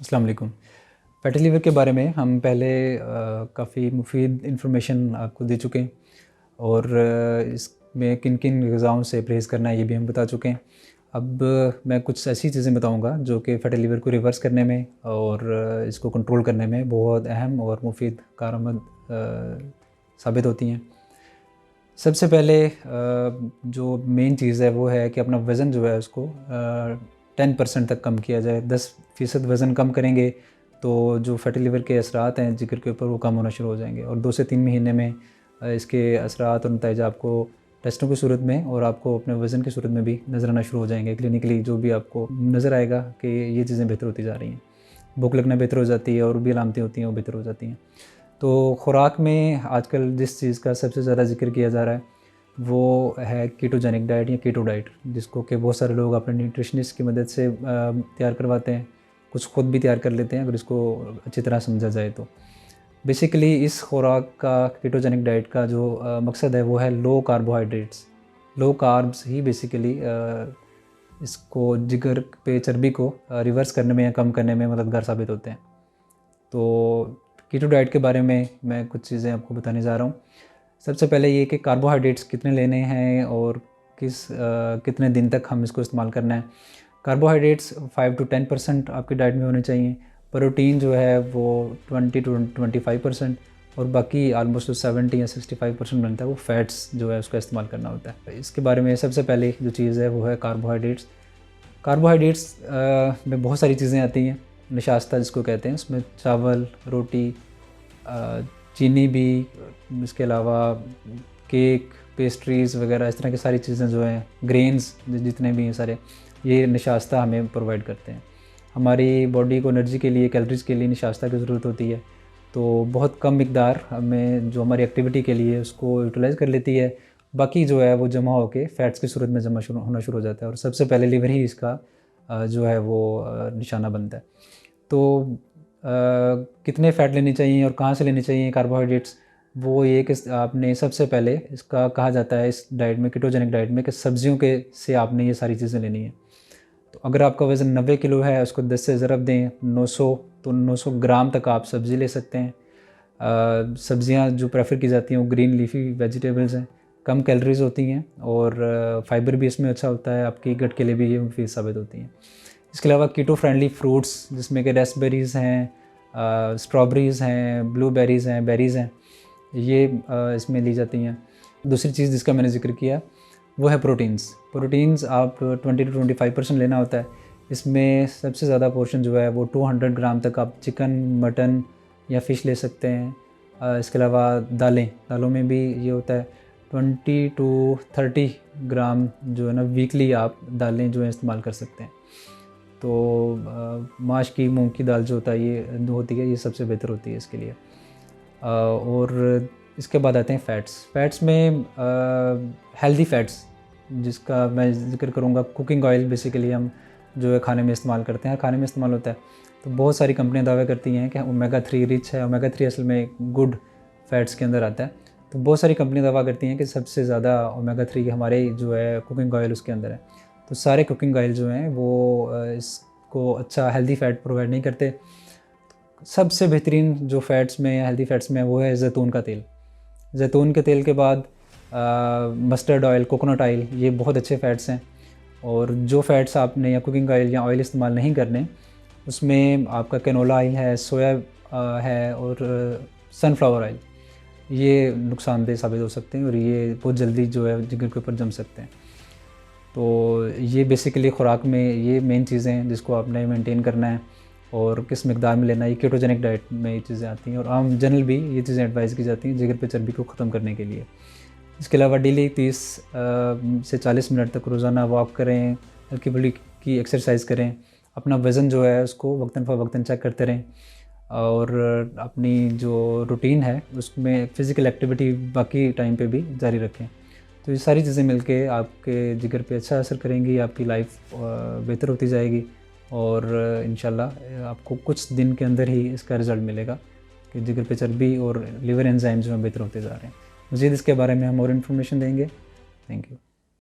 अस्सलाम वालेकुम। Fatty liver के बारे में हम पहले काफ़ी मुफीद इन्फॉर्मेशन आपको दे चुके हैं और इसमें किन किन ग़िज़ाओं से परहेज़ करना है ये भी हम बता चुके हैं। अब मैं कुछ ऐसी चीज़ें बताऊंगा जो कि फैटी लिवर को रिवर्स करने में और इसको कंट्रोल करने में बहुत अहम और मुफीद कारआमद साबित होती हैं। सबसे पहले जो मेन चीज़ है वो है कि अपना वज़न जो है उसको 10% तक कम किया जाए। 10% वज़न कम करेंगे तो जो फैटी लिवर के असरात हैं जिगर के ऊपर वो कम होना शुरू हो जाएंगे और 2 से 3 महीने में इसके असरात और नतीजे आपको टेस्टों की सूरत में और आपको अपने वज़न की सूरत में भी नज़र आना शुरू हो जाएंगे। क्लिनिकली जो भी आपको नज़र आएगा कि ये चीज़ें बेहतर होती जा रही हैं, भूख लगना बेहतर हो जाती है और भी अलामतें होती हैं वो बेहतर हो जाती हैं। तो ख़ुराक में आजकल जिस चीज़ का सबसे ज़्यादा ज़िक्र किया जा रहा है वो है कीटोजेनिक डाइट या कीटो डाइट, जिसको कि बहुत सारे लोग अपने न्यूट्रिशनिस्ट की मदद से तैयार करवाते हैं, कुछ ख़ुद भी तैयार कर लेते हैं अगर इसको अच्छी तरह समझा जाए तो। बेसिकली इस ख़ुराक का कीटोजेनिक डाइट का जो मकसद है वो है लो कार्बोहाइड्रेट्स, लो कार्ब्स ही बेसिकली इसको जिगर पे चर्बी को रिवर्स करने में या कम करने में मददगार साबित होते हैं। तो कीटो डाइट के बारे में मैं कुछ चीज़ें आपको बताने जा रहा हूँ। सबसे पहले ये कि कार्बोहाइड्रेट्स कितने लेने हैं और कितने दिन तक हम इसको इस्तेमाल करना है। कार्बोहाइड्रेट्स 5 to 10% आपकी डाइट में होने चाहिए। प्रोटीन जो है वो 20 to 25% और बाकी ऑलमोस्ट 70 या 65% बनता है वो फ़ैट्स जो है उसका इस्तेमाल करना होता है। इसके बारे में सबसे पहले जो चीज़ है वो है कार्बोहाइड्रेट्स। कार्बोहाइड्रेट्स में बहुत सारी चीज़ें आती हैं, नशास्ता जिसको कहते हैं, उसमें चावल, रोटी, चीनी भी, इसके अलावा केक, पेस्ट्रीज़ वगैरह इस तरह की सारी चीज़ें जो हैं, ग्रेन्स जितने भी हैं सारे, ये नशास्ता हमें प्रोवाइड करते हैं। हमारी बॉडी को एनर्जी के लिए, कैलोरीज़ के लिए नशास्ता की ज़रूरत होती है, तो बहुत कम मिकदार हमें जो हमारी एक्टिविटी के लिए उसको यूटिलाइज़ कर लेती है, बाकी जो है वो जमा होकर फ़ैट्स की सूरत में जमा होना शुरू हो जाता है और सबसे पहले लिवर ही इसका जो है वो निशाना बनता है। तो कितने फ़ैट लेने चाहिए और कहाँ से लेने चाहिए कार्बोहाइड्रेट्स, वो ये कि आपने सबसे पहले इसका कहा जाता है इस डाइट में, कीटोजेनिक डाइट में, कि सब्जियों के से आपने ये सारी चीज़ें लेनी है। तो अगर आपका वज़न 90 किलो है, उसको 10 से ज़रब दें 900, तो 900 ग्राम तक आप सब्ज़ी ले सकते हैं। सब्ज़ियाँ जो प्रेफर की जाती हैं वो ग्रीन लीफ़ी वेजिटेबल्स हैं, कम कैलोरीज़ होती हैं और फ़ाइबर भी इसमें अच्छा होता है, आपकी गट के लिए भी ये मुफीद साबित होती हैं। इसके अलावा कीटो फ्रेंडली फ्रूट्स जिसमें कि रेस्पबेरीज़ हैं, स्ट्रॉबेरीज़ हैं, ब्लूबेरीज़ हैं, बेरीज़ हैं, ये इसमें ली जाती हैं। दूसरी चीज़ जिसका मैंने ज़िक्र किया वो है प्रोटीन्स। प्रोटीन्स आप 20 to 25% लेना होता है। इसमें सबसे ज़्यादा पोर्शन जो है वो 200 ग्राम तक आप चिकन, मटन या फ़िश ले सकते हैं। इसके अलावा दालों में भी ये होता है। 20 to 30 ग्राम जो है ना वीकली आप दालें जो है इस्तेमाल कर सकते हैं। तो माश की, मूंग की दाल जो होता है ये सबसे बेहतर होती है इसके लिए। और इसके बाद आते हैं फ़ैट्स में हेल्दी फ़ैट्स जिसका मैं ज़िक्र करूँगा। कुकिंग ऑयल बेसिकली हम जो है खाने में इस्तेमाल करते हैं, खाने में इस्तेमाल होता है। तो बहुत सारी कंपनियां दावा करती हैं कि ओमेगा 3 रिच है। ओमेगा 3 असल में गुड फ़ैट्स के अंदर आता है। तो बहुत सारी कंपनियां दावा करती हैं कि सबसे ज़्यादा ओमेगा 3 हमारे जो है कुकिंग ऑयल उसके अंदर है। तो सारे कुकिंग ऑयल जो हैं वो इसको अच्छा हेल्दी फ़ैट प्रोवाइड नहीं करते। सबसे बेहतरीन जो फ़ैट्स में या हेल्दी फ़ैट्स में वो है ज़ैतून का तेल। ज़ैतून के तेल के बाद मस्टर्ड ऑयल, कोकोनट ऑयल, ये बहुत अच्छे फ़ैट्स हैं। और जो फ़ैट्स आपने या कुकिंग ऑयल या ऑयल इस्तेमाल नहीं करने, उसमें आपका कैनोला ऑयल है, सोया है और सनफ्लावर ऑयल, ये नुकसानदेह साबित हो सकते हैं और ये बहुत जल्दी जो है जिगर के ऊपर जम सकते हैं। तो ये बेसिकली ख़ुराक में ये मेन चीज़ें हैं जिसको आपने मेंटेन करना है और किस मिकदार में लेना है। ये कीटोजेनिक डाइट में ये चीज़ें आती हैं और आम जनरल भी ये चीज़ें एडवाइस की जाती हैं जिगर पे चर्बी को ख़त्म करने के लिए। इसके अलावा डेली 30 से 40 मिनट तक रोज़ाना वॉक करें, हल्की फुल्की एक्सरसाइज करें, अपना वज़न जो है उसको वक्तन फ़वक्तन चेक करते रहें और अपनी जो रूटीन है उसमें फ़िज़िकल एक्टिविटी बाकी टाइम पे भी जारी रखें। तो ये सारी चीज़ें मिलके आपके जिगर पे अच्छा असर करेंगी, आपकी लाइफ बेहतर होती जाएगी और इंशाल्लाह आपको कुछ दिन के अंदर ही इसका रिज़ल्ट मिलेगा कि जिगर पे चर्बी और लिवर एंजाइम जो है बेहतर होते जा रहे हैं। मज़ीद इसके बारे में हम और इन्फॉर्मेशन देंगे। Thank you.